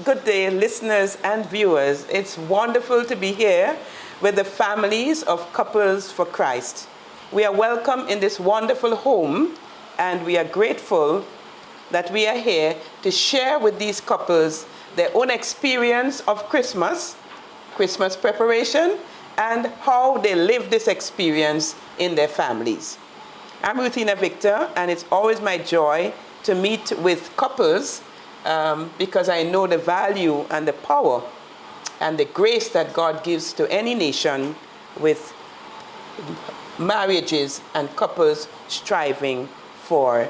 good day, listeners and viewers. It's wonderful to be here with the families of Couples for Christ. We are welcome in this wonderful home, and we are grateful that we are here to share with these couples their own experience of Christmas preparation, and how they live this experience in their families. I'm Ruthina Victor, and it's always my joy to meet with couples because I know the value and the power and the grace that God gives to any nation with marriages and couples striving for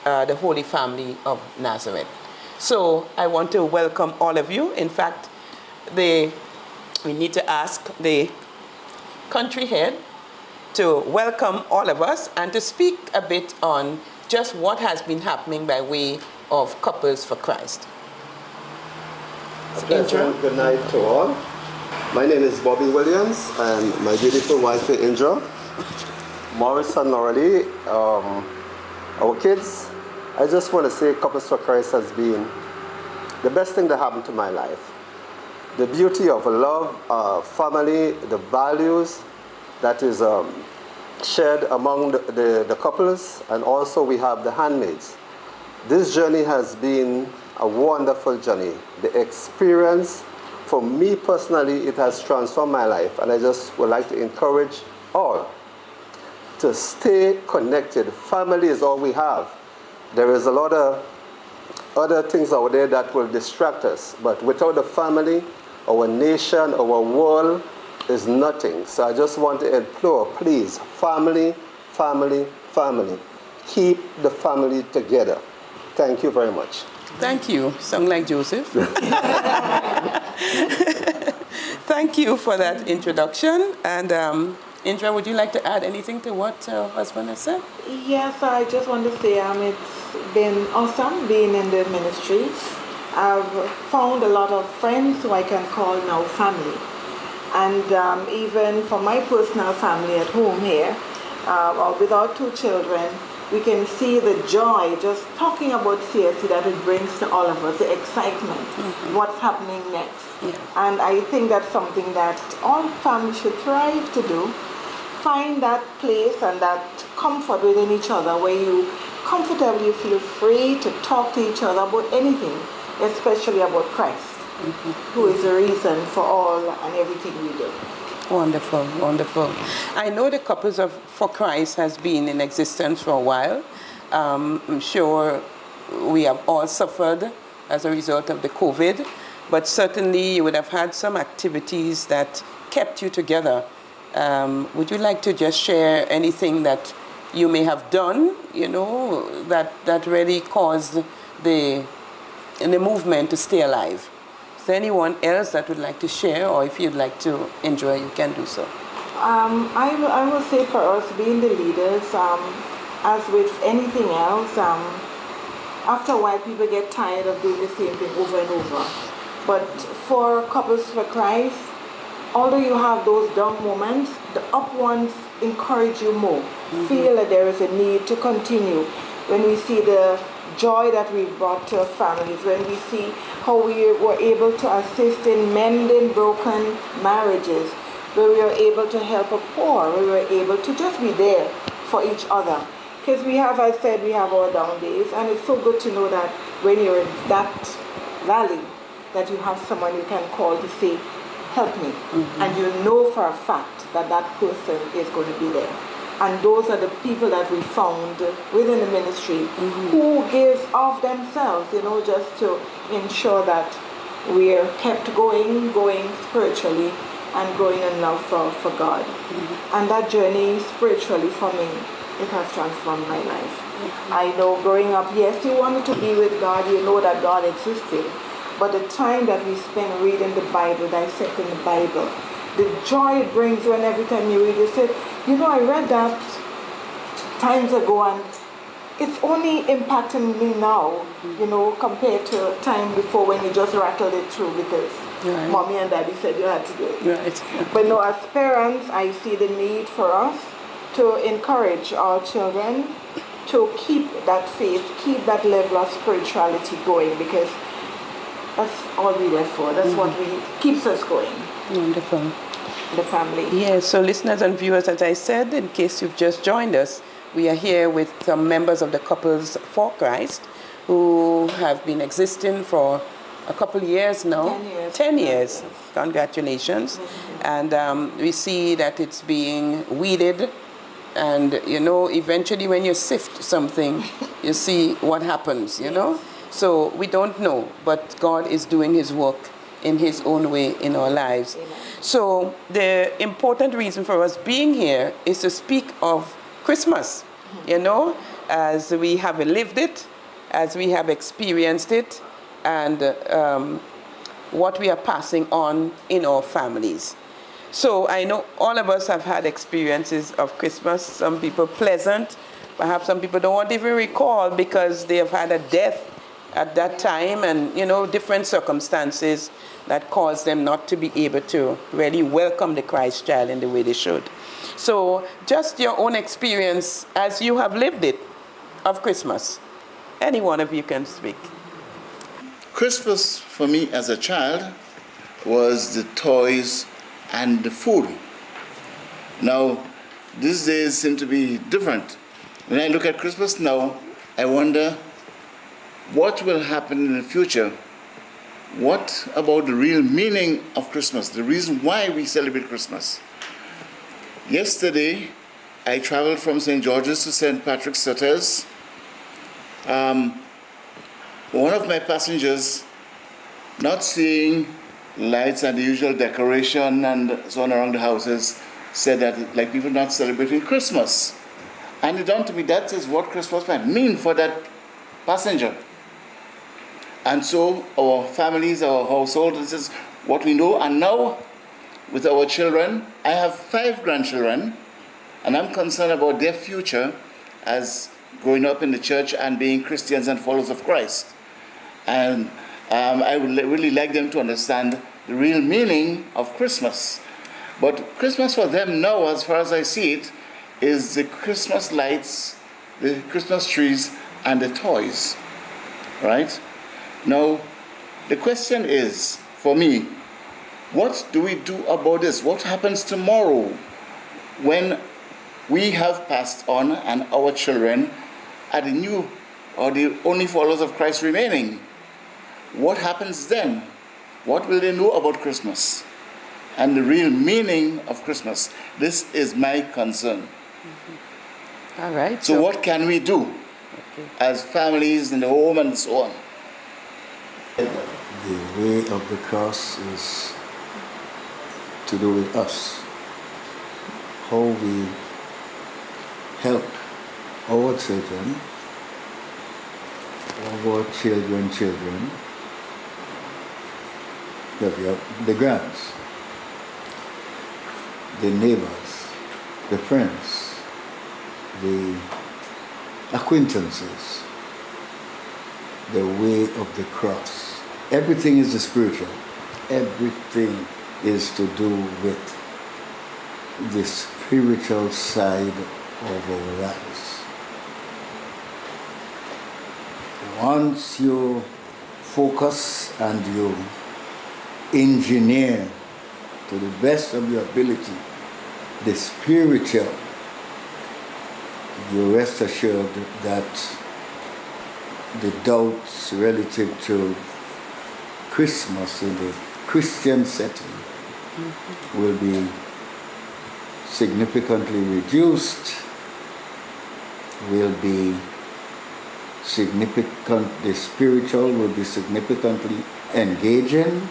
the Holy Family of Nazareth. So I want to welcome all of you. In fact, we need to ask the country head to welcome all of us and to speak a bit on just what has been happening by way of Couples for Christ. Good night to all. My name is Bobby Williams, and my beautiful wife Indra, Morris and Laurelie, our kids. I just want to say Couples for Christ has been the best thing that happened to my life. The beauty of love, family, the values that is shared among the couples, and also we have the handmaids. This journey has been a wonderful journey. The experience, for me personally, it has transformed my life, and I just would like to encourage all to stay connected. Family is all we have. There is a lot of other things out there that will distract us, but without the family, our nation, our world is nothing. So I just want to implore, please, family, family, family. Keep the family together. Thank you very much. Thank you. Sound like Joseph. Thank you for that introduction. And Indra, would you like to add anything to what husband has said? Yes, I just want to say it's been awesome being in the ministry. I've found a lot of friends who I can call now family. And even for my personal family at home here, with our two children, we can see the joy just talking about CSC that it brings to all of us, the excitement, what's happening next. Yeah. And I think that's something that all families should strive to do. Find that place and that comfort within each other where you comfortably feel free to talk to each other about anything, especially about Christ, who is the reason for all and everything we do. Wonderful, wonderful. I know the Couples for Christ has been in existence for a while. I'm sure we have all suffered as a result of the COVID, but certainly you would have had some activities that kept you together. Would you like to just share anything that you may have done, that really caused the movement to stay alive? Is there anyone else that would like to share, or if you'd like to enjoy, you can do so? I will say for us, being the leaders, as with anything else, after a while people get tired of doing the same thing over and over. But for Couples for Christ, although you have those down moments, the up ones encourage you more. Feel that there is a need to continue. When we see the joy that we've brought to our families, when we see how we were able to assist in mending broken marriages, where we were able to help a poor, where we were able to just be there for each other. Because we have, as I said, we have our down days, and it's so good to know that when you're in that valley, that you have someone you can call to say, help me. And you know for a fact that that person is going to be there. And those are the people that we found within the ministry who give of themselves, just to ensure that we're kept going spiritually and growing in love for God. And that journey spiritually for me, it has transformed my life. I know growing up, yes, you wanted to be with God, you know that God existed. But the time that we spend reading the Bible, dissecting the Bible, the joy it brings when every time you read it, you say, I read that times ago and it's only impacting me now, compared to a time before when you just rattled it through because mommy and daddy said you had to do it. Right. But no, as parents, I see the need for us to encourage our children to keep that faith, keep that level of spirituality going, because That's all we're there for. That's what keeps us going, Wonderful. the family. Yes, so listeners and viewers, as I said, in case you've just joined us, we are here with some members of the Couples for Christ who have been existing for a couple of years now. 10 years. 10 years. Congratulations. And we see that it's being weeded. And, you know, eventually when you sift something, you see what happens, you know. So we don't know, but God is doing his work in his own way in our lives. Amen. So the important reason for us being here is to speak of Christmas, you know, as we have lived it, as we have experienced it, and what we are passing on in our families. So I know all of us have had experiences of Christmas, some people pleasant, perhaps some people don't want to even recall because they have had a death at that time and, you know, different circumstances that cause them not to be able to really welcome the Christ child in the way they should. So just your own experience as you have lived it of Christmas. Any one of you can speak. Christmas for me as a child was the toys and the food. Now, these days seem to be different. When I look at Christmas now, I wonder what will happen in the future. What about the real meaning of Christmas, the reason why we celebrate Christmas? Yesterday, I traveled from St. George's to St. Patrick's Hotels. One of my passengers, not seeing lights and the usual decoration and so on around the houses, said that like people not celebrating Christmas. And it dawned to me that is what Christmas might mean for that passenger. And so our families, our household, this is what we know. And now with our children, I have 5 grandchildren, and I'm concerned about their future as growing up in the church and being Christians and followers of Christ. And I would really like them to understand the real meaning of Christmas. But Christmas for them now, as far as I see it, is the Christmas lights, the Christmas trees, and the toys, right? Now, the question is, for me, what do we do about this? What happens tomorrow when we have passed on and our children are the new or the only followers of Christ remaining? What happens then? What will they know about Christmas and the real meaning of Christmas? This is my concern. Mm-hmm. All right. So what can we do as families in the home and so on? The way of the cross is to do with us. How we help our children, our children, the grands, the neighbors, the friends, the acquaintances, the way of the cross. Everything is the spiritual. Everything is to do with the spiritual side of our lives. Once you focus and you engineer to the best of your ability the spiritual, you rest assured that the doubts relative to Christmas in the Christian setting will be significantly reduced, will be significant, the spiritual will be significantly engaging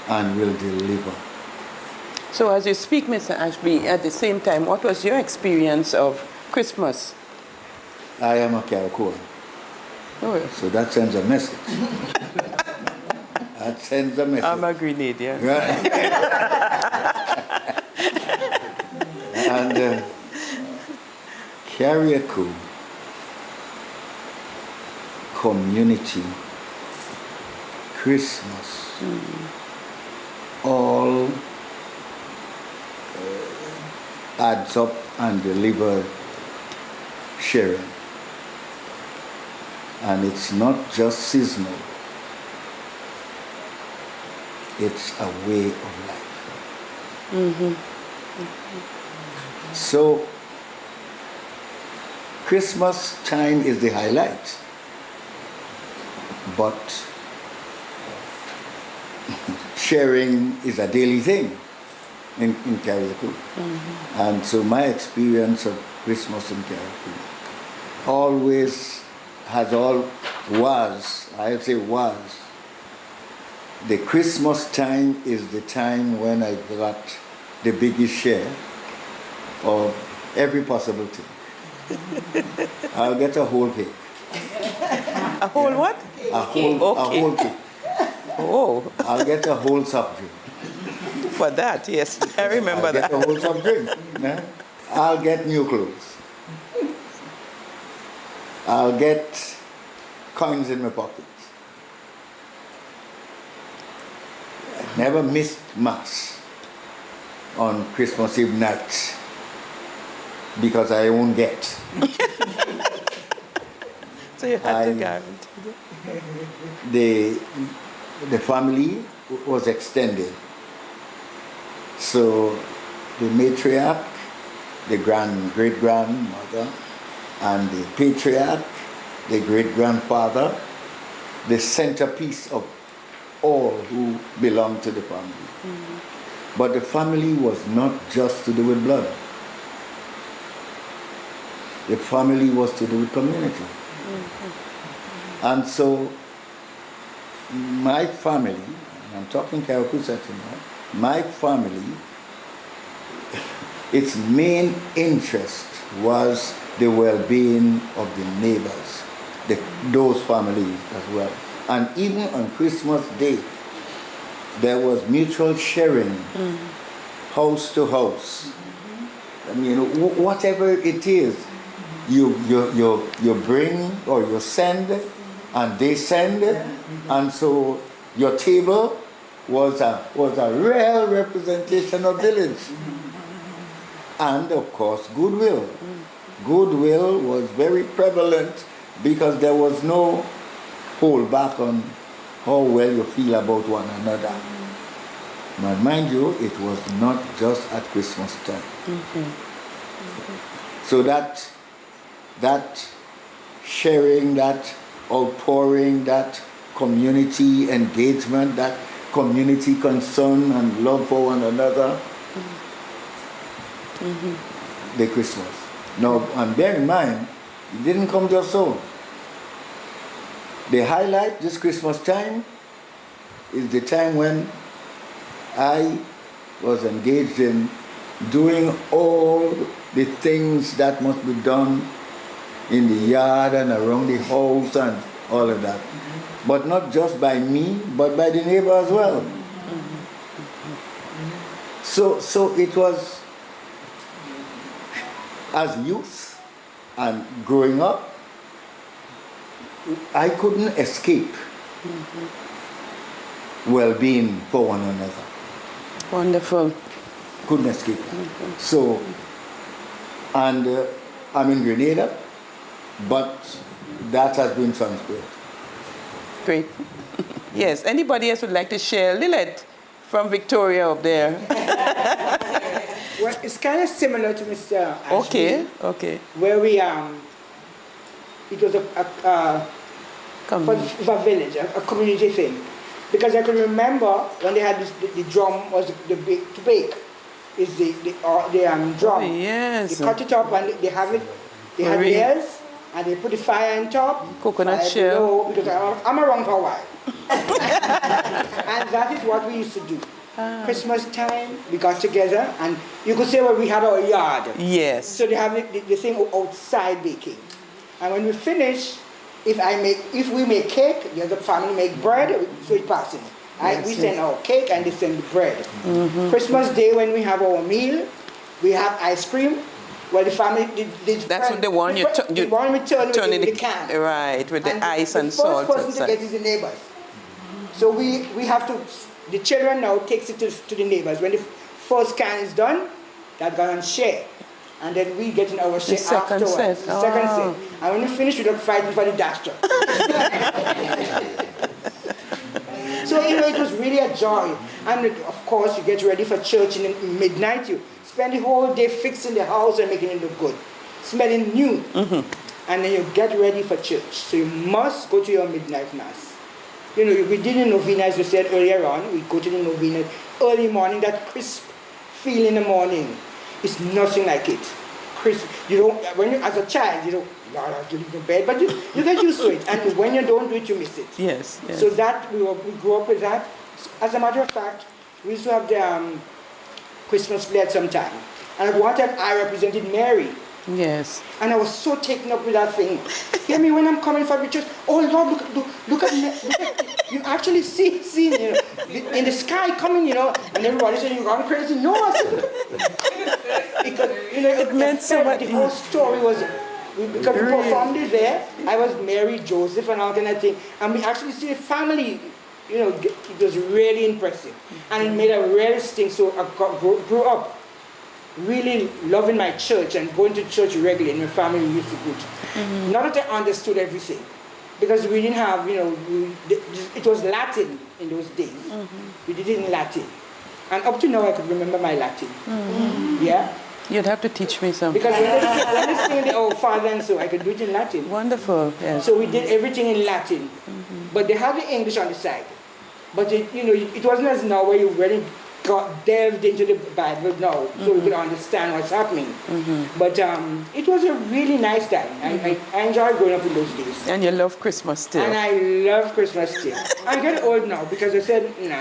and will deliver. So as you speak, Mr. Ashby, at the same time, what was your experience of Christmas? I am a Caracol. Oh, yes. So that sends a message. That sends a message. I'm a Grenadian. Right. And Carriacou community, Christmas, all adds up and deliver sharing. And it's not just seasonal. it's a way of life. So, Christmas time is the highlight, but sharing is a daily thing in Carriacou. And so my experience of Christmas in Carriacou was, the Christmas time is the time when I got the biggest share of every possible thing. I'll get a whole cake. A whole what? A whole cake. Oh, I'll get a whole soft drink. for that, yes. I remember I'll that. get a whole soft drink. Yeah? I'll get new clothes. I'll get coins in my pockets. I never missed Mass on Christmas Eve night because I won't get. So you had to guarantee that. The family was extended. So the matriarch, the great-grandmother, and the patriarch, the great-grandfather, the centerpiece of all who belonged to the family. But the family was not just to do with blood. The family was to do with community. And so my family, and I'm talking Carriacou now, my family, its main interest was the well-being of the neighbors, those families as well. And even on Christmas Day, there was mutual sharing, house to house. I mean, whatever it is, you bring or you send, and they send, and so your table was a real representation of village. And of course, goodwill. Goodwill was very prevalent because there was no hold back on how well you feel about one another. But mind you, it was not just at Christmas time. So that sharing, that outpouring, that community engagement, that community concern and love for one another, the Christmas. Now, and bear in mind, it didn't come just so. The highlight this Christmas time is the time when I was engaged in doing all the things that must be done in the yard and around the house and all of that. But not just by me, but by the neighbor as well. So it was, as youth and growing up, I couldn't escape well-being for one another. Wonderful. Couldn't escape. So, and I'm in Grenada, but that has been transferred. Great. Yes, anybody else would like to share? Lilith from Victoria up there. Well, it's kind of similar to Mr. Ashby, Okay. where we it was a village, a community thing, because I can remember when they had the drum was to bake is the drum. Oh, yes. They cut it up and they have it. They have layers and they put the fire on top. Coconut fire shell. below, because I'm around for a while. And that is what we used to do. Christmas time, we got together, and you could say, well, we had our yard. Yes. So they have the thing outside baking. And when we finish, if we make cake, the other family make bread, so it's passing. We send our cake and they send the bread. Christmas Day, when we have our meal, we have ice cream. Well, the family, That's what they want you to they want me to turn turn with in the can. Right, with the ice and the salt. first person to get is the neighbors. So we have to, the children now takes it to the neighbors. When the first can is done, that got on share. And then we get in our share afterwards. Set. The second set. And when we finish, we don't fight for the dash truck. So So, it was really a joy. And of course, you get ready for church in the midnight. You spend the whole day fixing the house and making it look good, smelling new. And then you get ready for church. So you must go to your midnight mass. We did the novena, as we said earlier on. We go to the novena early morning, that crisp feel in the morning. It's nothing like it. Crisp. As a child, I have to leave the bed, but you get used to it. And when you don't do it, you miss it. Yes. So that, we grew up with that. As a matter of fact, we used to have the Christmas play at some time. And at one time, I represented Mary. Yes. And I was so taken up with that thing. Hear me when I'm coming from the church. Oh Lord, look at you actually see in the sky coming, and everybody saying you're going crazy. No, I said, because it meant so much. The whole story was because we performed it there. I was Mary, Joseph, and all kind of thing, and we actually see the family. It was really impressive, and it made a real sting. So I grew up really loving my church and going to church regularly, and my family used to go to. Not that I understood everything, because we didn't have, it was Latin in those days. We did it in Latin. And up to now I could remember my Latin. Yeah? You'd have to teach me some. Because when they sing the Oh Father and so, I could do it in Latin. Wonderful, yes. So we did everything in Latin. But they have the English on the side. But it wasn't as now where you really delved into the Bible now, so we could understand what's happening. But it was a really nice time. I enjoyed growing up in those days. And you love Christmas still. And I love Christmas still. I'm getting old now because I said, nah,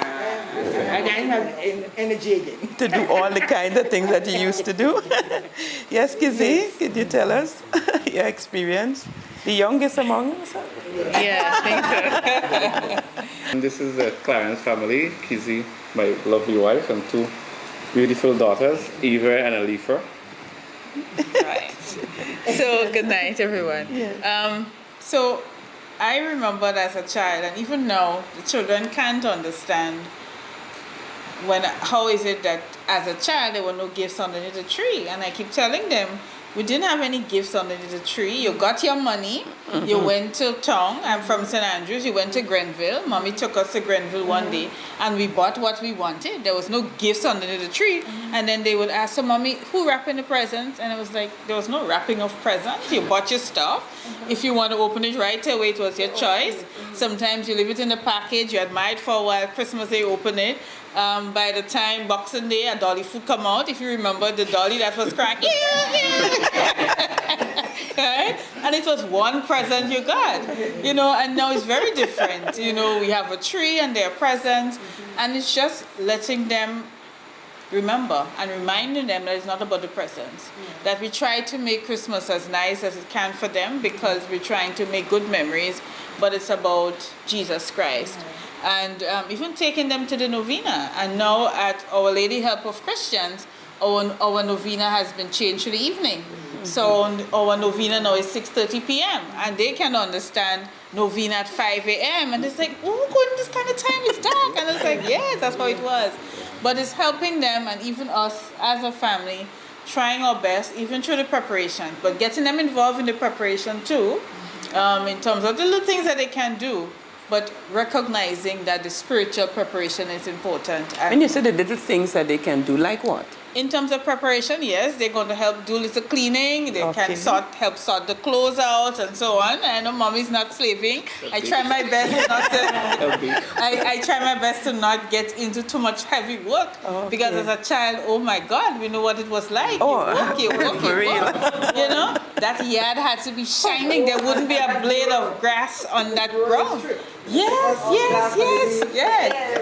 I didn't have energy again. To do all the kind of things that you used to do. Yes, Kizzy, could you tell us your experience? The youngest among us? Yeah, I think so. And this is the Clarence family, Kizzy, my lovely wife, and two beautiful daughters, Eva and Alifa. Right. So, good night, everyone. Yes. So, I remembered as a child, and even now, the children can't understand how is it that as a child there were no gifts underneath the tree. And I keep telling them, we didn't have any gifts underneath the tree. You got your money. You went to town. I'm from St. Andrews. You went to Grenville. Mommy took us to Grenville one day, and we bought what we wanted. There was no gifts underneath the tree. And then they would ask, so Mommy, who wrapping the presents? And I was like, there was no wrapping of presents. You bought your stuff. If you want to open it right away, it was your choice. Sometimes you leave it in the package. You admire it for a while. Christmas Day, open it. By the time Boxing Day, a dolly food come out. If you remember the dolly that was crying, right? And it was one present you got, and now it's very different. We have a tree and there are presents, and it's just letting them remember and reminding them that it's not about the presents. That we try to make Christmas as nice as it can for them because we're trying to make good memories, but it's about Jesus Christ. And even taking them to the novena. And now at Our Lady Help of Christians, our novena has been changed to the evening. So our novena now is 6:30 p.m. And they can understand novena at 5 a.m. And it's like, oh, going this kind of time, it's dark. And it's like, yes, that's how it was. But it's helping them and even us as a family, trying our best, even through the preparation. But getting them involved in the preparation too, in terms of the little things that they can do. But recognizing that the spiritual preparation is important. And you said the little things that they can do, like what? In terms of preparation, yes, they're going to help do little cleaning. They can help sort the clothes out and so on. I know Mommy's not slaving. I try my best not to. I try my best to not get into too much heavy work because as a child, oh my God, we know what it was like. You work. That yard had to be shining. There wouldn't be a blade of grass on that ground. Yes.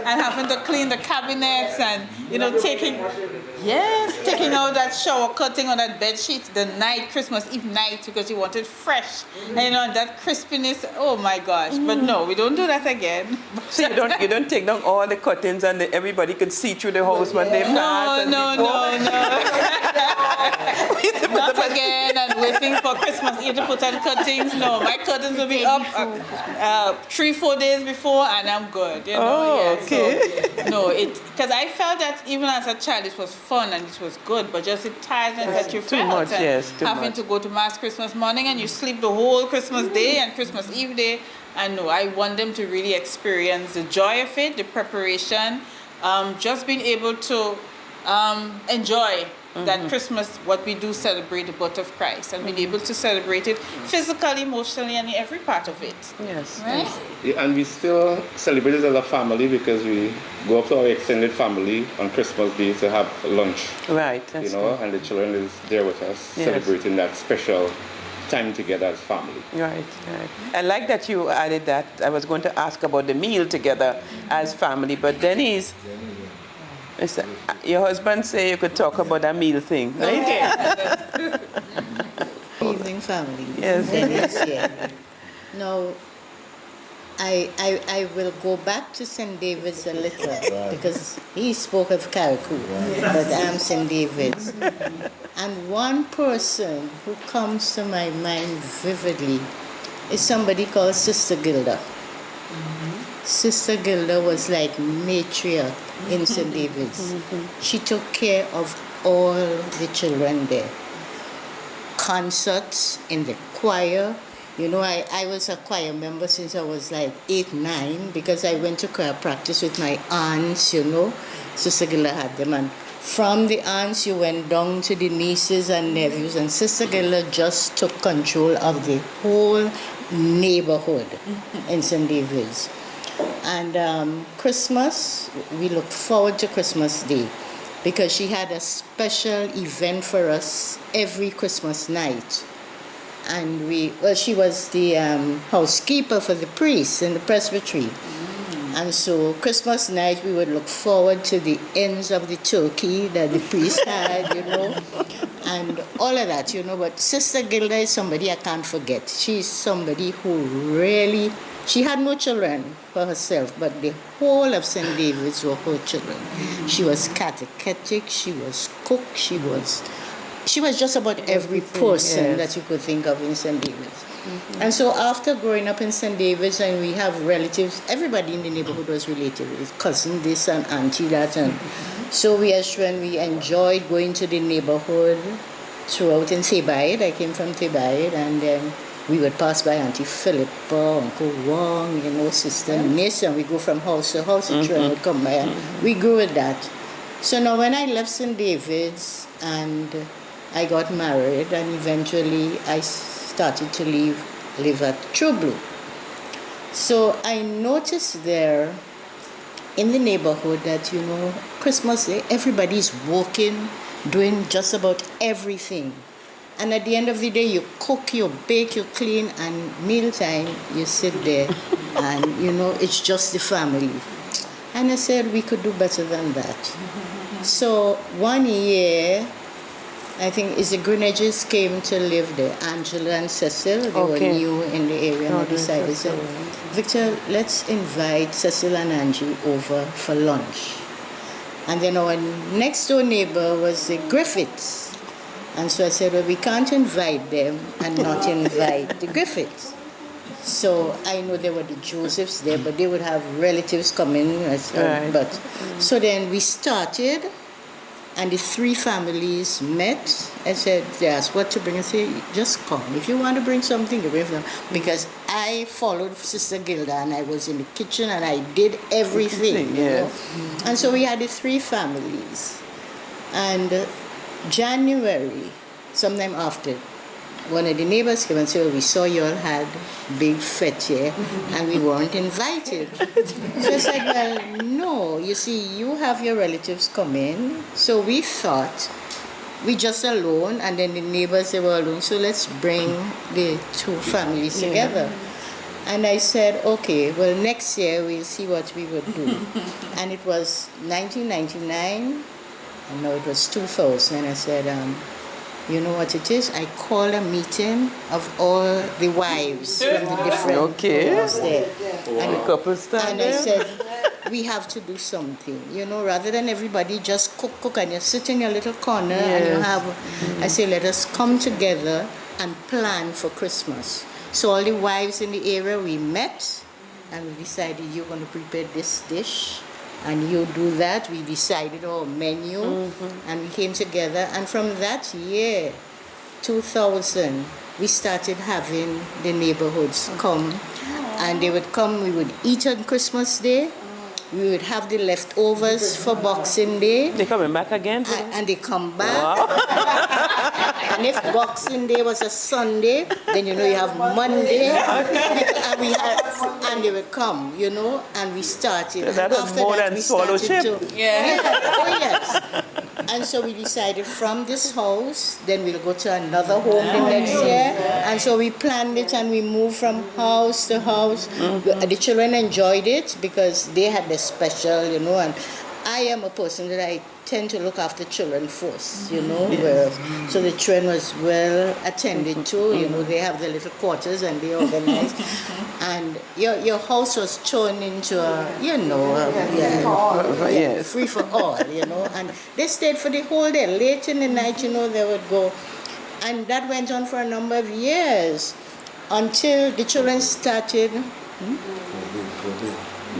And having to clean the cabinets and taking out that shower curtain or that bed sheet the night, Christmas Eve night, because you want it fresh. And that crispiness, oh my gosh. But no, we don't do that again. So you don't take down all the curtains and everybody could see through the house when they pass? No. Not again, and waiting for Christmas Eve to put on curtains. No, my curtains will be up 3-4 days before and I'm good. Okay. So, because I felt that even as a child it was fun and it was good, but just the tiredness that you felt. Too much, yes. Having to go to Mass Christmas morning and you sleep the whole Christmas day and Christmas Eve day, And no, I want them to really experience the joy of it, the preparation, just being able to enjoy that Christmas, what we do celebrate the birth of Christ, and being able to celebrate it physically, emotionally, and in every part of it. Yes. Right? Yeah, and we still celebrate it as a family because we go up to our extended family on Christmas Day to have lunch. Right. That's And the children is there with us, Yes. celebrating that special time together as family. Right. I like that you added that. I was going to ask about the meal together as family, but Denise, your husband say you could talk about that meal thing, right? Evening family. Yes. Yeah. No, I will go back to St. David's a little because he spoke of Carriacou, but I'm St. David's. And one person who comes to my mind vividly is somebody called Sister Gilda. Sister Gilda was like matriarch in St. David's. She took care of all the children there. Concerts in the choir. I was a choir member since I was like 8, 9 because I went to choir practice with my aunts, Sister Gilda had them. And from the aunts, you went down to the nieces and nephews, and Sister Gilda just took control of the whole neighborhood in St. David's. And Christmas, we looked forward to Christmas Day because she had a special event for us every Christmas night. And she was the housekeeper for the priests in the presbytery. And so Christmas night, we would look forward to the ends of the turkey that the priest had, and all of that, But Sister Gilda is somebody I can't forget. She's somebody who really, she had no children for herself, but the whole of St. David's were her children. She was catechetic, she was cook, she was just about every person that you could think of in St. David's. And so after growing up in St. David's, and we have relatives, everybody in the neighborhood was related with cousin this and auntie that. And so we enjoyed going to the neighborhood throughout in Thebaid. I came from Thebaid, and then we would pass by Auntie Philippa, Uncle Wong, Sister Miss, and we go from house to house, and children would come by, and we grew with that. So now when I left St. David's and I got married, and eventually I started to live at True Blue. So I noticed there in the neighborhood that, Christmas Day, everybody's working, doing just about everything. And at the end of the day, you cook, you bake, you clean, and mealtime, you sit there, and, it's just the family. And I said, we could do better than that. So one year, I think the Greenedges came to live there. Angela and Cecil, they were new in the area, and I decided, Victor, let's invite Cecil and Angie over for lunch. And then our next door neighbor was the Griffiths. And so I said, well, we can't invite them and not invite the Griffiths. So I know there were the Josephs there, but they would have relatives coming. So then we started, and the 3 families met and said, they asked what to bring. I said, just come. If you want to bring something, you bring something. Because I followed Sister Gilda, and I was in the kitchen, and I did everything. And so we had the 3 families. And January, sometime after, one of the neighbors came and said, well, we saw you all had big fete here, and we weren't invited. So I said, well, no, you see, you have your relatives come in, so we thought we just alone, and then the neighbors, they were alone, so let's bring the 2 families together. And I said, okay, well, next year we'll see what we would do. And it was 1999, and now it was 2000, and I said, you know what it is? I called a meeting of all the wives from the different couples there. And I said, we have to do something, rather than everybody just cook, and you sit in your little corner and you have, I say, let us come together and plan for Christmas. So all the wives in the area, we met, and we decided, you're going to prepare this dish, and you do that. We decided our menu, and we came together. And from that year, 2000, we started having the neighborhoods come. and they would come. We would eat on Christmas Day. We would have the leftovers for Boxing Day. They coming back again? And they come back. And if Boxing Day was a Sunday, then you have Monday. And they would come, and we started. That was more than swallowship. Yeah. Oh, yes. And so we decided from this house, then we'll go to another home the next year. And so we planned it and we moved from house to house. The children enjoyed it because they had the special, and I am a person that I tend to look after children first, so the children was well attended to, they have their little quarters and they organized. And your house was turned into free for all, and they stayed for the whole day. Late in the night, they would go. And that went on for a number of years until the children started.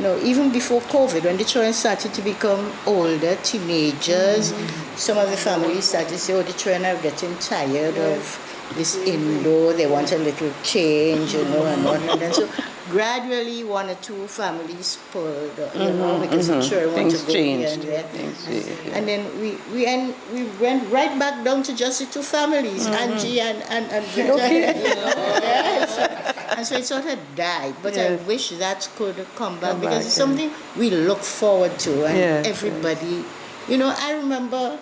No, even before COVID, when the children started to become older, teenagers, some of the families started to say, the children are getting tired of this indoor, they want a little change, and whatnot. And so gradually one or two families pulled, because the children want to go here and there. And then we went right back down to just the two families, Angie and and so it sort of died, but I wish that could come back because it's something we look forward to, and everybody, I remember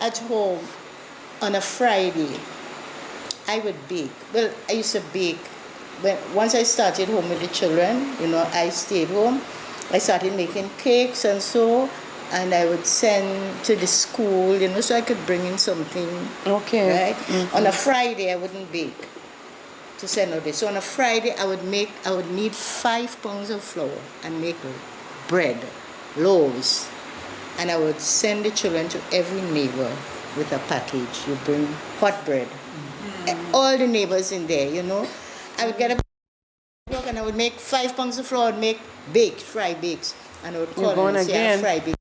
at home on a Friday, I would bake. Well, I used to bake. Once I started home with the children, I stayed home. I started making cakes and so, and I would send to the school, so I could bring in something. Okay. Right? On a Friday, I wouldn't bake to send out this. So on a Friday, I would need 5 pounds of flour and make bread, loaves, and I would send the children to every neighbor with a package. You bring hot bread. All the neighbors in there, I would get a and I would make 5 pounds of flour and make fry bakes, and I would call them and say, fry bakes.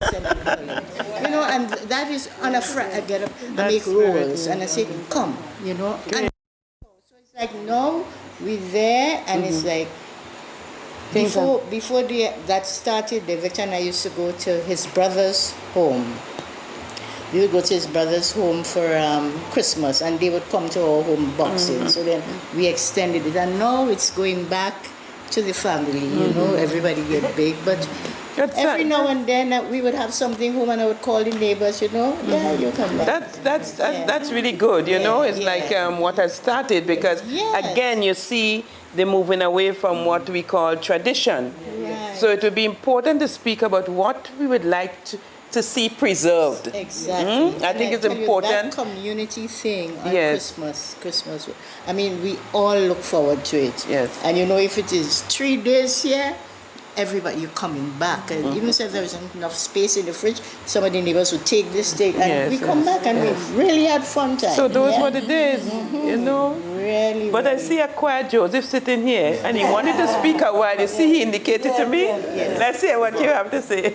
And that is on a Friday. I get up and make rolls, and I say, come, And so it's like, no, we're there, and it's like, before that started, the Victor and I used to go to his brother's home. We would go to his brother's home for Christmas, and they would come to our home Boxing. So then we extended it, and now it's going back to the family. Everybody get big, but every now and then we would have something home, and I would call the neighbors. You come back. That's really good. It's like what has started because again you see they're moving away from what we call tradition. Right. So it would be important to speak about what we would like to see preserved. Exactly. I think it's important. That community thing on Christmas. I mean, we all look forward to it. Yes. And if it is 3 days here, everybody, you're coming back. And even if there isn't enough space in the fridge, some of the neighbors would take this thing, and we come back, and we really had fun time. So those were the days, Really. But I see a quiet Joseph sitting here, and he wanted to speak a while. You see, he indicated to me. Let's hear what you have to say.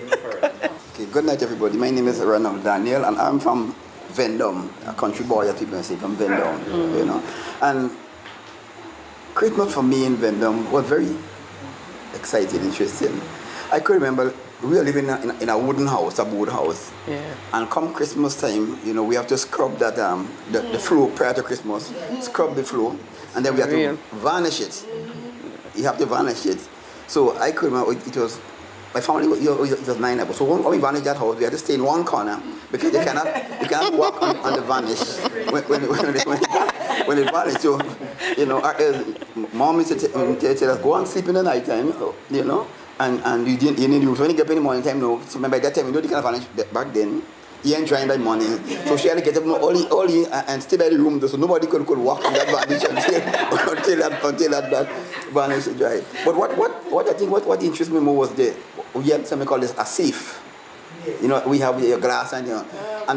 Okay, good night, everybody. My name is Ronald Daniel, and I'm from Vendome, a country boy, as people say, from Vendome, And Christmas for me in Vendome was very exciting, interesting. I could remember we were living in a wooden house, a board house. Yeah. And come Christmas time, we have to scrub that the floor prior to Christmas, scrub the floor, and then we have to varnish it. You have to varnish it. So I could remember it was. My family it was 9 of us. So when we varnished that house, we had to stay in one corner because you cannot walk on the varnish when it varnished. So, mom used to tell us, go and sleep in the night time, and you didn't use when you get up in the morning time. No, so by that time, they can varnish back then. He ain't trying by morning, so she had to get up early and stay by the room, so nobody could walk in that varnish until that varnish dry. But what I think what interests me more was we have something called a safe. We have a glass and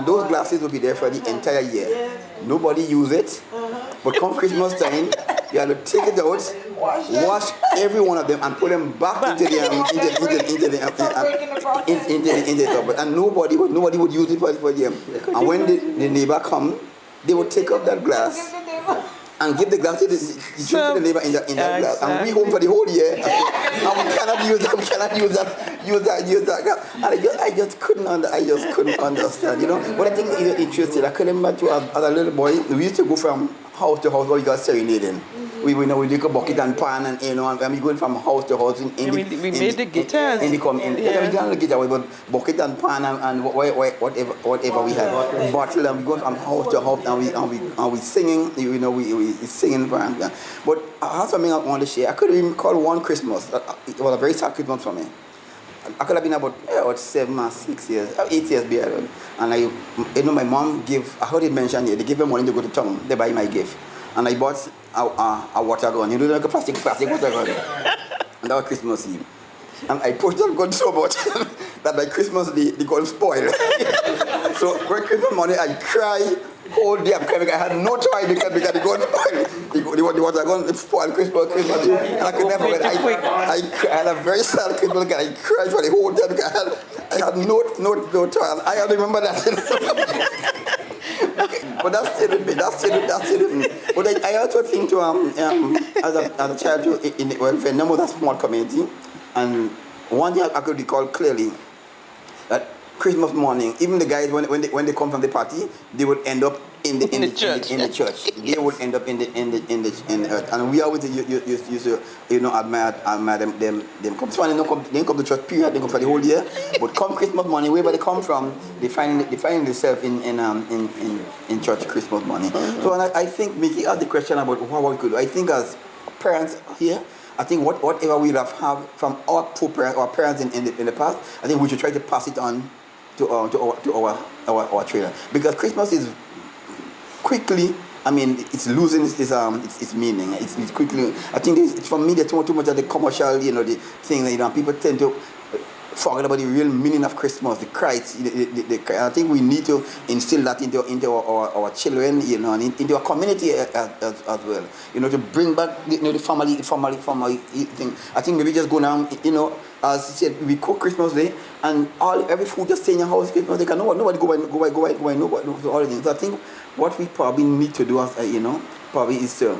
those glasses will be there for the entire year. Nobody use it, but come Christmas time, you have to take it out, wash every one of them, and put them back into the tub. And nobody would use it for them. And when the neighbor come, they would take up that glass and give the glass to the neighbor in that glass. And we home for the whole year. And we cannot use that glass. And I just couldn't understand, you know. But I think it's interesting. I can remember as a little boy, we used to go from house to house where we got serenading. We take a bucket and pan and we going from house to house we made the guitars. We didn't the guitar, but bucket and pan and whatever we had. Bottle, and we go from house to house and we singing, we singing. But I have something I want to share. I could even call one Christmas. It was a very sad Christmas for me. I could have been about 7 or 6 years, 8 years behind. And my mom I heard it mentioned here, they give me money to go to town, they buy my gift. And I bought a water gun, like a plastic water gun. And that was Christmas Eve. And I pushed that gun so much that by Christmas the gun spoiled. So when Christmas morning I cried all day. I had no choice because the gun spoiled. The water gun spoiled Christmas Eve. And I could never forget. I had a very sad Christmas and I cried for the whole time because I had no choice. I remember that. But that's still in me. But I also think to as a child in the Vietnam was a small community, and one thing I could recall clearly that Christmas morning, even the guys when they come from the party, they would end up in the church. They would end up in the earth, and we always used to admire them come. So they come to church period, they come for the whole year, but come Christmas morning, wherever they come from, they find themselves in church Christmas morning. So and I think Mickey asked the question about what we could do. I think as parents here, I think whatever we have from our parents in the past, I think we should try to pass it on to our children, because Christmas is quickly, it's losing its meaning. It's quickly. I think for me, there's too much of the commercial, the thing. People tend to forget about the real meaning of Christmas, the Christ. I think we need to instill that into our children, and into our community as well. To bring back the family thing. I think maybe just go now, as I said, we cook Christmas Day, and every food just stay in your house Christmas Day. Nobody go by nobody all the things. So I think what we probably need to do as probably is to,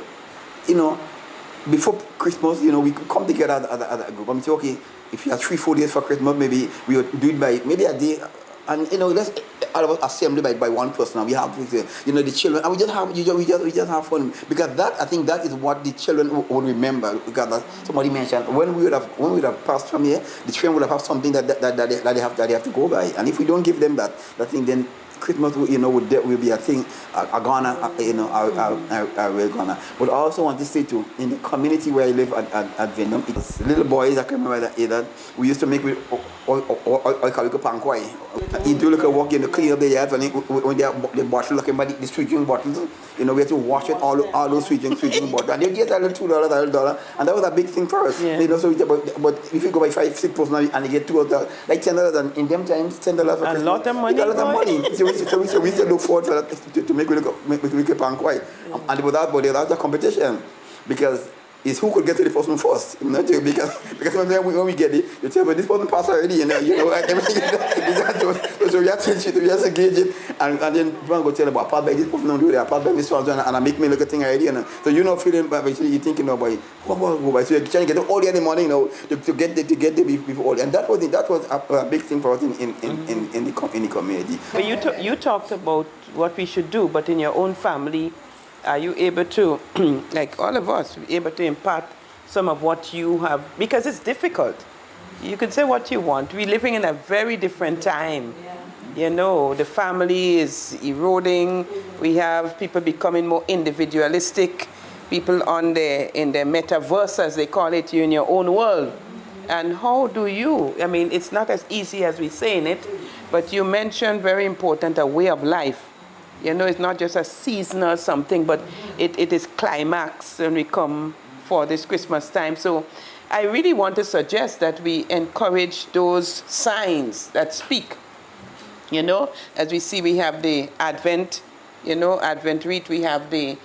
before Christmas, we could come together as a group. I'm saying, okay, if you have 3-4 days for Christmas, maybe we would do it by maybe a day, and let's all of us assembly by one person. And we have the children, and we just have fun, because I think that is what the children would remember. Because somebody mentioned when we would have passed from here, the children would have something that they have to go by, and if we don't give them that thing, then Christmas, will be a thing, a real Ghana. But I also want to say too, in the community where I live at Vietnam, it's little boys, I can remember that we used to make with pankwai. You do look at walk in the clean up the yard when the bottle looking by the sweet drink bottles, we have to wash it all those sweet drink bottles. And they get a little $2, and that was a big thing for us. Yeah. But if you go by 5-6 person and you get $2, like $10, and in them times $10 for Christmas. A lot of money. A lot of money. So we used to look forward for that to make a pankwai. And without a competition, because it's who could get to the person first, because when we get it, you tell me this person passed already, everything. So we have to gauge it, and then people go tell about part by this person don't do that, part by this one, and I make me look at thing already, So you're not feeling, but actually you're thinking about what. So you're trying to get all the other money, to get the before, and that was a big thing for us in the community. But you talked about what we should do, but in your own family, are you able to, like all of us, able to impart some of what you have? Because it's difficult. You can say what you want. We're living in a very different time. The family is eroding. We have people becoming more individualistic. People in their metaverse, as they call it, you're in your own world. And how do you, it's not as easy as we're saying it, but you mentioned very important, a way of life. It's not just a seasonal something, but it is climax when we come for this Christmas time. So I really want to suggest that we encourage those signs that speak. As we see, we have the Advent, Advent wreath, we have the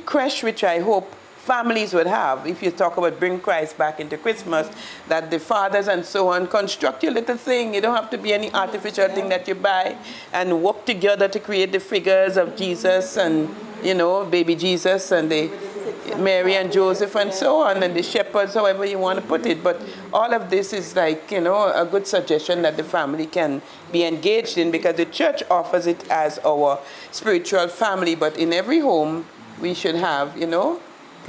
creche, which I hope families would have. If you talk about bring Christ back into Christmas, that the fathers and so on construct your little thing. You don't have to be any artificial thing that you buy, and work together to create the figures of Jesus and baby Jesus and the Mary and Joseph and so on, and the shepherds, however you want to put it. But all of this is like, a good suggestion that the family can be engaged in, because the church offers it as our spiritual family. But in every home, we should have, you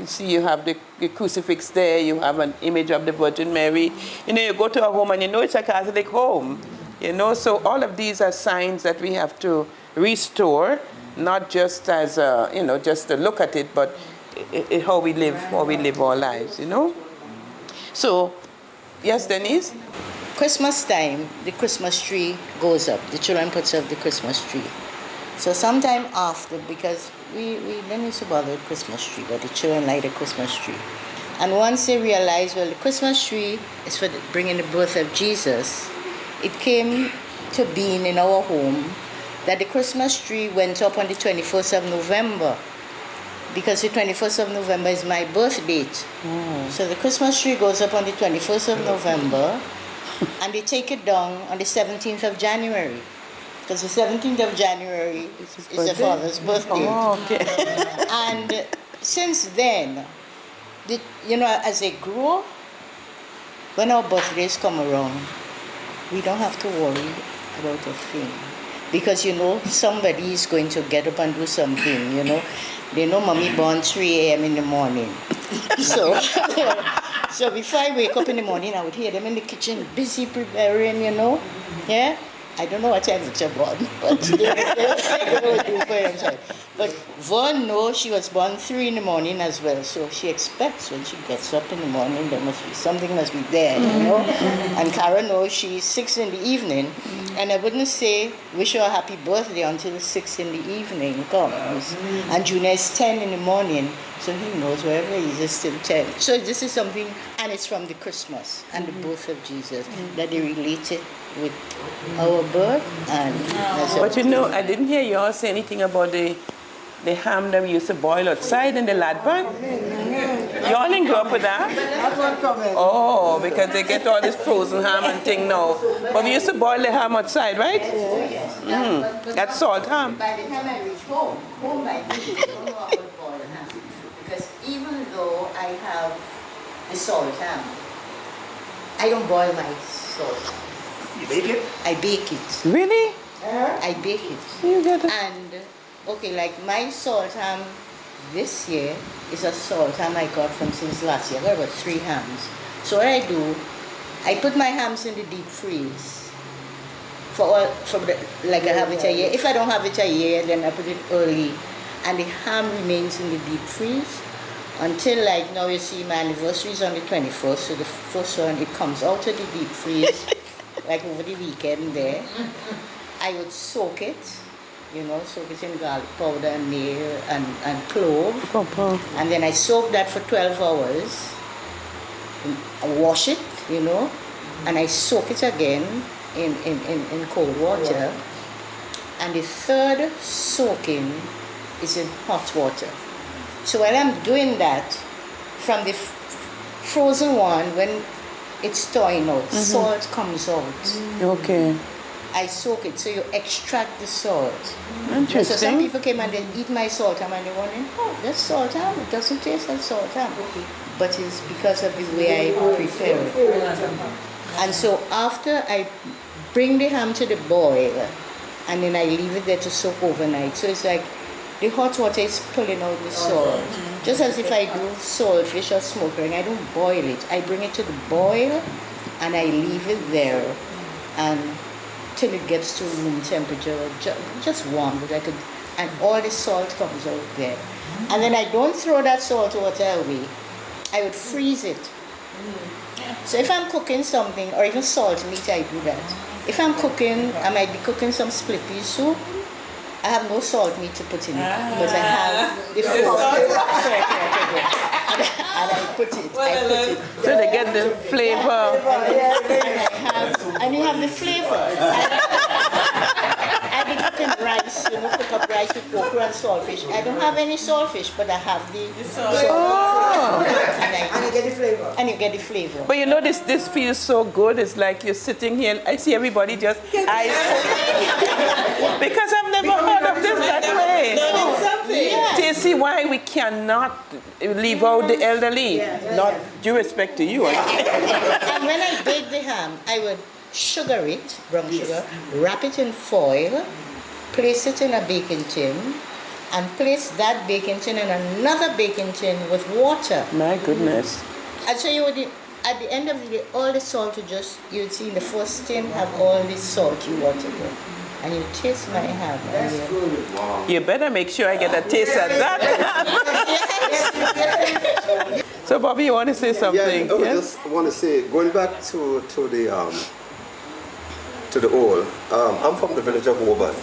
see you have the crucifix there, you have an image of the Virgin Mary. You go to a home and it's a Catholic home. So all of these are signs that we have to restore, not just as just to look at it, but how we live our lives. So, yes, Denise? Christmas time, the Christmas tree goes up. The children puts up the Christmas tree. So sometime after, because we didn't used to bother with Christmas tree, but the children like the Christmas tree. And once they realized, well, the Christmas tree is for bringing the birth of Jesus, it came to being in our home that the Christmas tree went up on the 21st of November, because the 21st of November is my birth date. So the Christmas tree goes up on the 21st of November, and they take it down on the 17th of January. Because the 17th of January is the father's birthday. Oh, okay. And since then, as they grow, when our birthdays come around, we don't have to worry about a thing. Because, somebody is going to get up and do something, They know mommy born 3 a.m. in the morning. So before I wake up in the morning, I would hear them in the kitchen busy preparing, Yeah? I don't know what time it's born, but they will do for themselves. But Vaughn knows she was born 3 in the morning as well, so she expects when she gets up in the morning, something must be there, And Kara knows she's 6 in the evening, and I wouldn't say wish her a happy birthday until 6 in the evening comes. And Junior is 10 in the morning, so he knows wherever he is, it's still 10. So this is something, and it's from the Christmas and the birth of Jesus, that they relate it with our birth. But I didn't hear you all say anything about the ham that we used to boil outside in the lad pan. Y'all didn't grow up with that? Oh, because they get all this frozen ham and thing now. But we used to boil the ham outside, right? That's salt ham. By the time I reach home by me, I don't know about boiled ham. Because even though I have the salt ham, I don't boil my salt ham. You bake it? I bake it. Really? I bake it. You get it. And, like my salt ham this year is a salt ham I got from since last year. I got about 3 hams. So what I do, I put my hams in the deep freeze. I have it a year. If I don't have it a year, then I put it early. And the ham remains in the deep freeze until now you see my anniversary is on the 21st. So the first one, it comes out of the deep freeze. Over the weekend there, I would soak it, soak it in garlic powder and mayo and clove. And then I soak that for 12 hours. I wash it, and I soak it again in cold water. And the third soaking is in hot water. So while I'm doing that, from the frozen one, when it's thawing out, salt comes out. Okay. I soak it, so you extract the salt. Interesting. So some people came and they eat my salt ham and they're wondering, that's salt ham, it doesn't taste like salt ham. But it's because of the way I prepare it. And so after I bring the ham to the boil, and then I leave it there to soak overnight. So it's like the hot water is pulling out the salt. Just as if I do saltfish or smoked ring, I don't boil it. I bring it to the boil and I leave it there till it gets to room temperature, just warm, and all the salt comes out there. And then I don't throw that salt water away. I would freeze it. So if I'm cooking something, or even salt meat, I do that. If I'm cooking, I might be cooking some split pea soup. I have no salt meat to put in it, but I have the and I put it. So they get the flavor. And you have the flavor. I've been cooking rice, cook up rice with okra and saltfish. I don't have any saltfish, but I have the salt. Oh. And you get the flavor. And you get the flavor. But this feels so good. It's like you're sitting here. I see everybody just eyes. Because I've never heard of this that way. Yeah. Tastes see why we cannot leave out the elderly. Not due respect to you. And when I bake the ham, I would sugar it, brown sugar, wrap it in foil, place it in a baking tin, and place that baking tin in another baking tin with water. My goodness. And so you would, at the end of the day, all the salt you'd see in the first tin have all the salty water there. And you taste my ham. You better make sure I get a taste of that. So, Bobby, you want to say something? Yeah, I just want to say, going back to the old, I'm from the village of Woburn.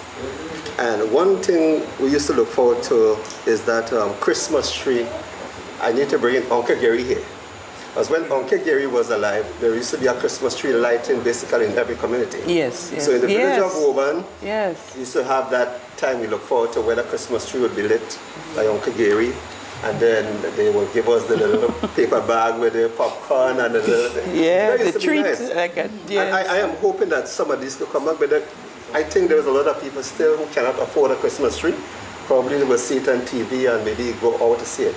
And one thing we used to look forward to is that Christmas tree. I need to bring in Uncle Gary here. Because when Uncle Gary was alive, there used to be a Christmas tree lighting basically in every community. Yes, yes. So in the village of Woburn, yes, we used to have that time we look forward to where the Christmas tree would be lit by Uncle Gary. And then they will give us the little paper bag with the popcorn and the little... the treats. Nice. Like a, yes. I am hoping that some of these could come back, but I think there's a lot of people still who cannot afford a Christmas tree. Probably they will see it on TV and maybe go out to see it.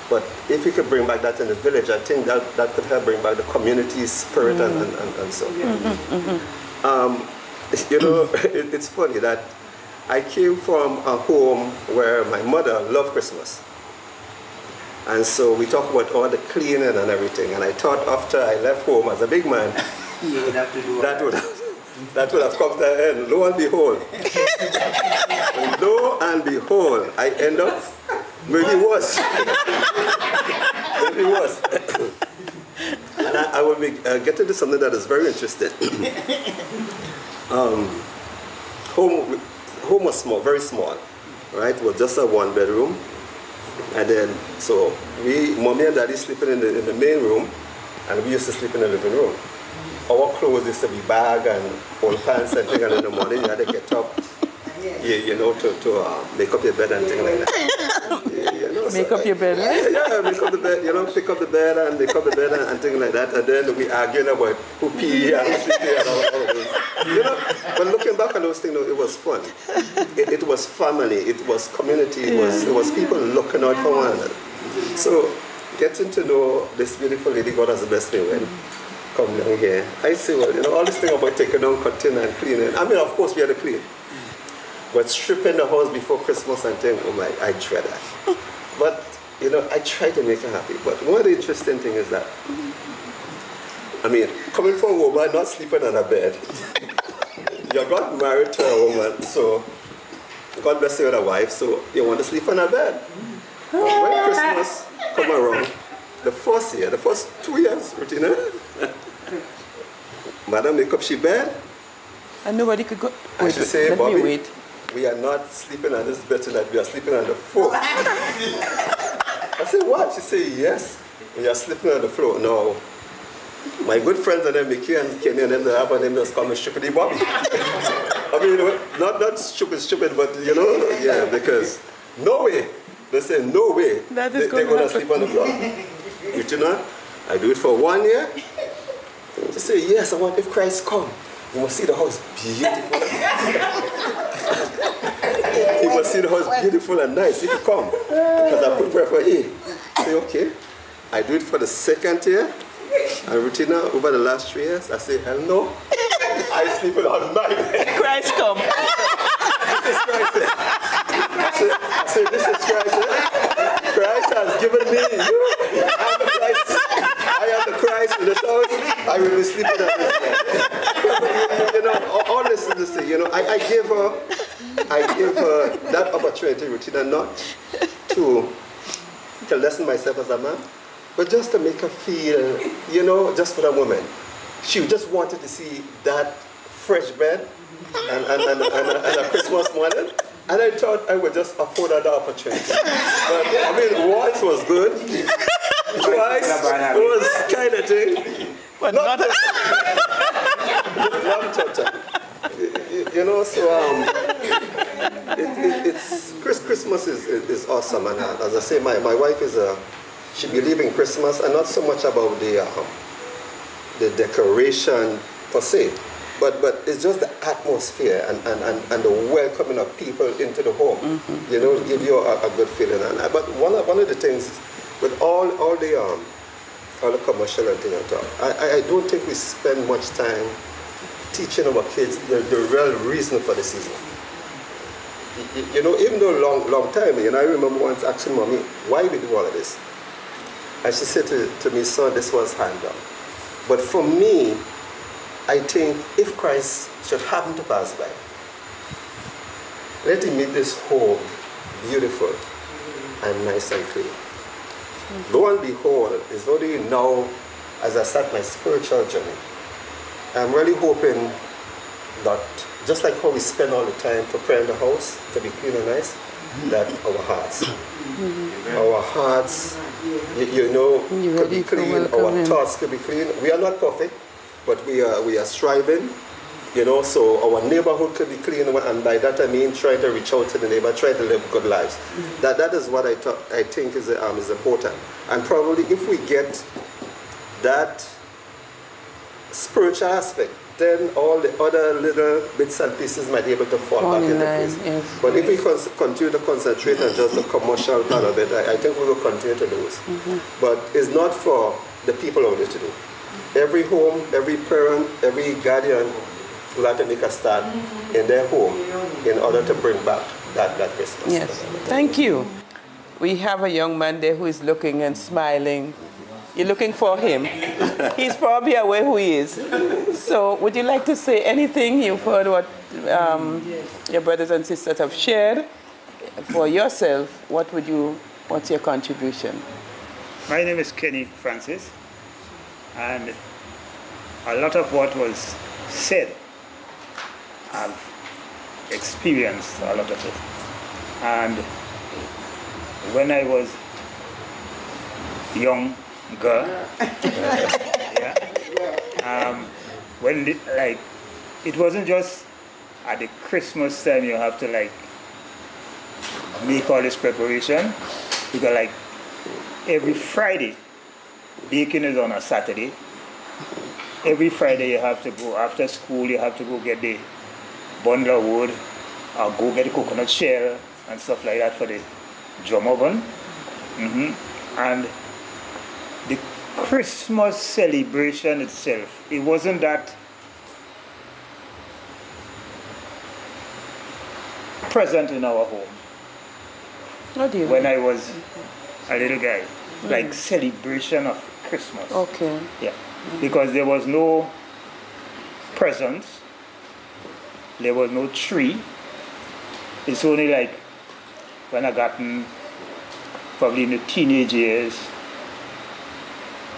But if we could bring back that in the village, I think that could help bring back the community spirit and so. You know, it's funny that I came from a home where my mother loved Christmas. And so we talk about all the cleaning and everything. And I thought after I left home as a big man, that would have come to an end. Lo and behold. Lo and behold, I end up maybe worse. Maybe worse. And I will get into something that is very interesting. Home was small, very small, right? It was just a one bedroom. And then, so mommy and daddy sleeping in the main room, and we used to sleep in the living room. Our clothes used to be bag and old pants and things, and in the morning you had to get up, you know, to make up your bed and things like that. You know, make up your bed, right? Yeah, make up the bed, you know, pick up the bed and make up the bed and things like that. And then we arguing about who pee and who sleep and all of those. You know, but looking back on those things, it was fun. It was family, it was community, it was people looking out for one another. So, getting to know this beautiful lady, God has the best way when come down here. I say, well, you know, all this thing about taking down cutting and cleaning. I mean, of course, we had to clean. But stripping the house before Christmas and things, oh my, I dread that. But, you know, I try to make her happy. But one of the interesting things is that, I mean, coming from a woman, not sleeping on a bed, you got married to a woman, so God bless you with a wife, so you want to sleep on a bed. But when Christmas come around, the first 2 years, Rutina, Madam make up she bed. And nobody could go. I should say, Bobby, wait. We are not sleeping on this bed tonight, we are sleeping on the floor. I said, what? She said, yes, we are sleeping on the floor. No. My good friends and them, Mickey and Kenny and them, they have a name that's called Stupid Bobby. I mean, not stupid, but you know, yeah, because no way. They say, no way. They're going to sleep on the floor. You know, I do it for 1 year. They say, yes, I want, if Christ come, you must see the house beautiful. You must see the house beautiful and nice if you come. Because I prepare for it. I say, okay. I do it for the second year. And Rutina, over the last 3 years, I say, hell no. I sleep on my bed. Christ come. This is Christ. I say, this is Christ. Christ has given me you. I'm the Christ. I am the Christ in this house. I will be sleeping on this bed. You know, all this is the thing. You know, I gave her that opportunity, Rutina, not to lessen myself as a man, but just to make her feel, you know, just for a moment. She just wanted to see that fresh bed and a Christmas morning. And I thought I would just afford her the opportunity. But I mean, once was good. Twice was kind of thing. But not you know, so it's Christmas is awesome. And as I say, my wife she believes in Christmas and not so much about the decoration per se, but it's just the atmosphere and the welcoming of people into the home, you know, give you a good feeling. But one of the things with all the commercial and thing on top, I don't think we spend much time teaching our kids the real reason for the season. You know, even though long time, you know, I remember once asking mommy, why we do all of this? And she said to me, son, this was hand down. But for me, I think if Christ should happen to pass by, let him make this home beautiful and nice and clean. Lo and behold, it's only now as I start my spiritual journey, I'm really hoping that just like how we spend all the time preparing the house to be clean and nice, that our hearts, you know, could be clean, our thoughts could be clean. We are not perfect, but we are striving, you know, so our neighborhood could be clean, and by that I mean trying to reach out to the neighbor, try to live good lives. That is what I think is important. And probably if we get that spiritual aspect, then all the other little bits and pieces might be able to fall back into place. Yes. But if we continue to concentrate on just the commercial part of it, I think we will continue to lose. But it's not for the people out there to do. Every home, every parent, every guardian will have to make a start in their home in order to bring back that Christmas. Yes, thank you. We have a young man there who is looking and smiling. You're looking for him. He's probably aware who he is. So would you like to say anything? You've heard what your brothers and sisters have shared. For yourself, what's your contribution? My name is Kenny Francis, and a lot of what was said, I've experienced a lot of it. And when I was young, girl. When it wasn't just at the Christmas time you have to make all this preparation, because every Friday, baking is on a Saturday. Every Friday you have to go after school. You have to go get the bundle of wood, or go get the coconut shell and stuff like that for the drum oven. And the Christmas celebration itself, it wasn't that present in our home. What do you when I was a little guy, celebration of Christmas. Okay. Yeah, because there was no presents, there was no tree. It's only when I gotten probably in the teenage years,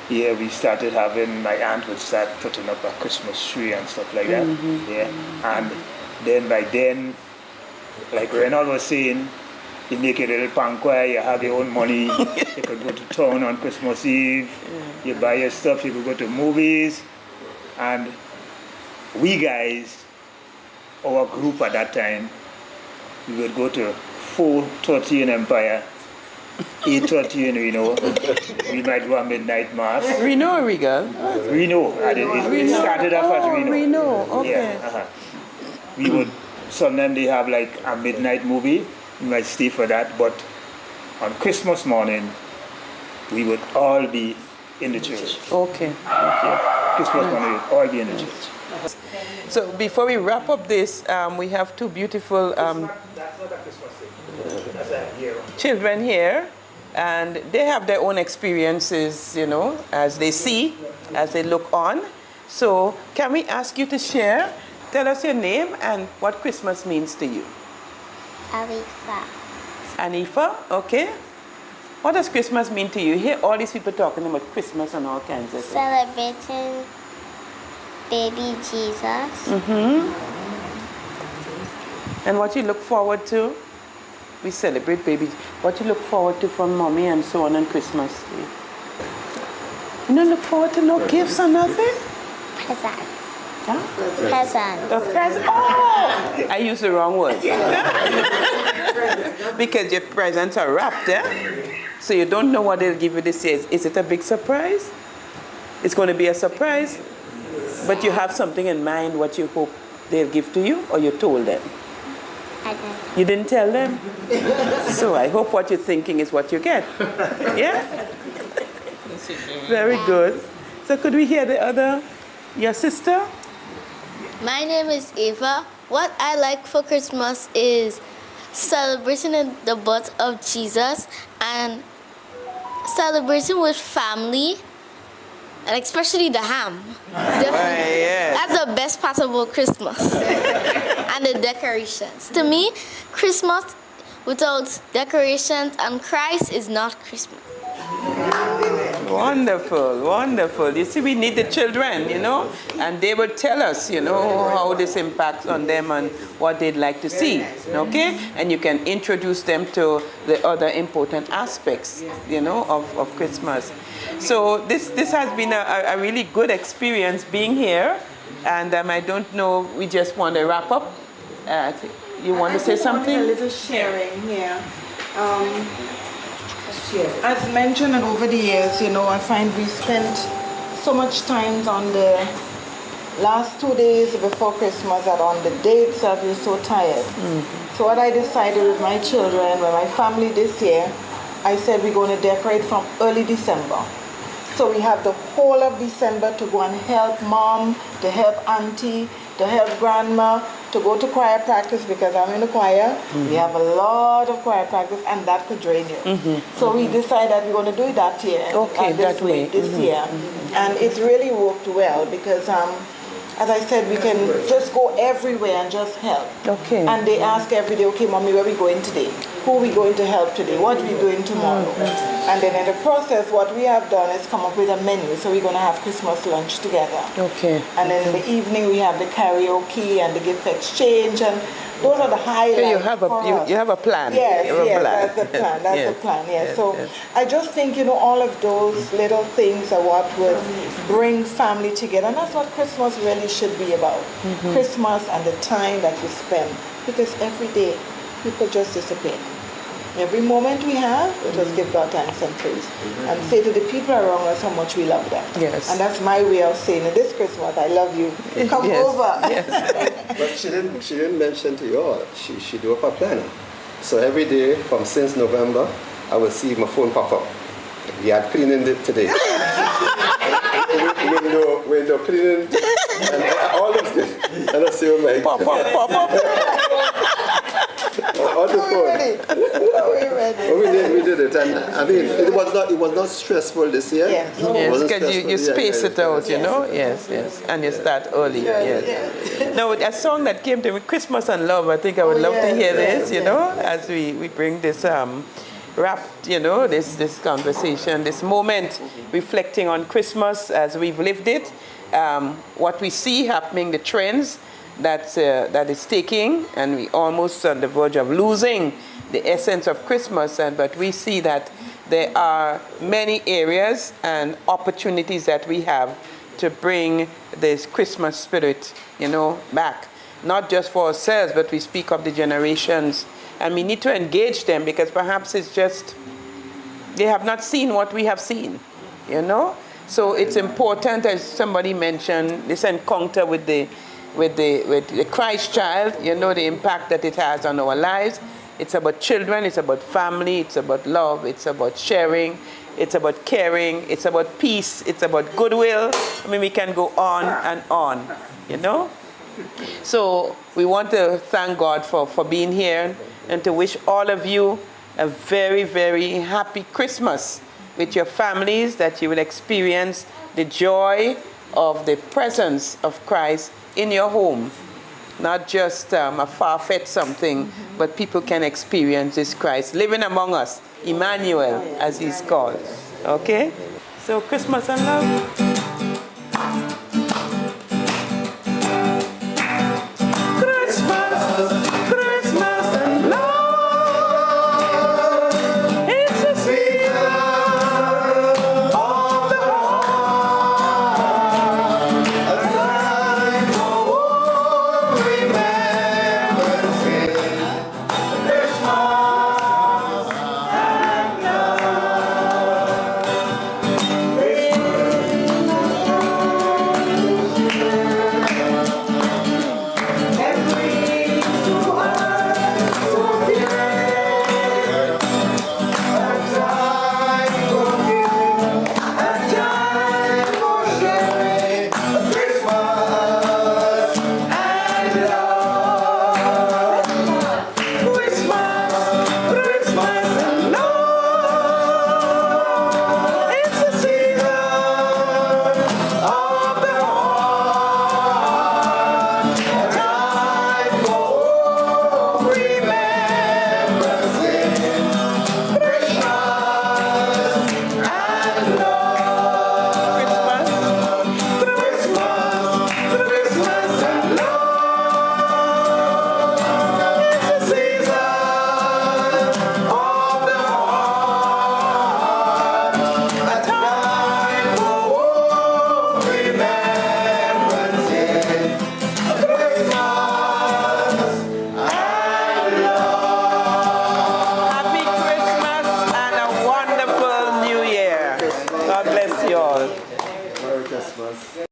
we started having, my aunt would start putting up a Christmas tree and stuff like that. And then by then, like Reynald was saying, you make a little panquai, you have your own money, you could go to town on Christmas Eve, you buy your stuff, you could go to movies. And we guys, our group at that time, we would go to 4:30 in Empire, 8:30 in Reno. We might do a midnight mass. Reno or Regal? Reno. It started off at Reno. Reno, okay. Yeah, We would, sometimes they have a midnight movie. We might stay for that. But on Christmas morning, we would all be in the church. Okay. Christmas morning, we would all be in the church. So before we wrap up this, we have two beautiful that's not a Christmas thing. That's a year. Children here, and they have their own experiences, as they see, as they look on. So can we ask you to share? Tell us your name and what Christmas means to you. Alifa. Anifa, okay. What does Christmas mean to you? You hear all these people talking about Christmas and all kinds of things. Celebrating baby Jesus. And what you look forward to? We celebrate baby. What you look forward to from mommy and so on Christmas Day? You don't look forward to no gifts or nothing? Present. Huh? Present. The present. Oh! I used the wrong word. Because your presents are wrapped, so you don't know what they'll give you this year. Is it a big surprise? It's going to be a surprise? But you have something in mind what you hope they'll give to you, or you told them? I don't. You didn't tell them? So I hope what you're thinking is what you get. Yeah? Very good. So could we hear your sister? My name is Ava. What I like for Christmas is celebrating the birth of Jesus and celebrating with family, and especially the ham. Definitely. Yes. That's the best part about Christmas. And the decorations. To me, Christmas without decorations and Christ is not Christmas. Wonderful, wonderful. You see, we need the children, and they will tell us, how this impacts on them and what they'd like to see, okay? And you can introduce them to the other important aspects, of Christmas. So this has been a really good experience being here, and I don't know, we just want to wrap up. You want to say something? A little sharing here. As mentioned, and over the years, I find we spent so much time on the last 2 days before Christmas and on the dates that we're so tired. So what I decided with my children, with my family this year, I said we're going to decorate from early December. So we have the whole of December to go and help mom, to help auntie, to help grandma, to go to choir practice because I'm in the choir. We have a lot of choir practice and that could drain you. So we decided that we're going to do it that year. This year. And it's really worked well because as I said, we can just go everywhere and just help. Okay. And they ask every day, okay, mommy, where are we going today? Who are we going to help today? What are we doing tomorrow? And then in the process, what we have done is come up with a menu. So we're going to have Christmas lunch together. Okay. And then in the evening, we have the karaoke and the gift exchange. And those are the highlights. So you have a plan. Yes, That's the plan. That's yes. the plan, yes. Yes, So yes. I just think, all of those little things are what would bring family together. And that's what Christmas really should be about. Christmas and the time that you spend. Because every day, people just disappear. Every moment we have, let us give God thanks and praise. And say to the people around us how much we love them. Yes. And that's my way of saying, this Christmas, I love you. Come over. But she didn't mention to you all, she do up a plan. So every day since November, I will see my phone pop up. We had cleaning today. window cleaning, and all of this. And I say, oh my God. Pop. On the phone. We did it, and I mean, it was not stressful this year. Yes, because you space it out, Yes, and you start early. Yes. Now, a song that came to me, Christmas and Love. I think I would love to hear this, as we bring this wrap, this conversation, this moment, reflecting on Christmas as we've lived it, what we see happening, the trends that is taking, and we almost on the verge of losing the essence of Christmas. But we see that there are many areas and opportunities that we have to bring this Christmas spirit, back. Not just for ourselves, but we speak of the generations. And we need to engage them because perhaps it's just, they have not seen what we have seen, So it's important, as somebody mentioned, this encounter with the Christ child, the impact that it has on our lives. It's about children, it's about family, it's about love, it's about sharing, it's about caring, it's about peace, it's about goodwill. I mean, we can go on and on, So we want to thank God for being here and to wish all of you a very, very happy Christmas with your families, that you will experience the joy of the presence of Christ in your home. Not just a far-fetched something, but people can experience this Christ living among us, Emmanuel, as he's called. Okay? So Christmas and love. all. Merry Christmas.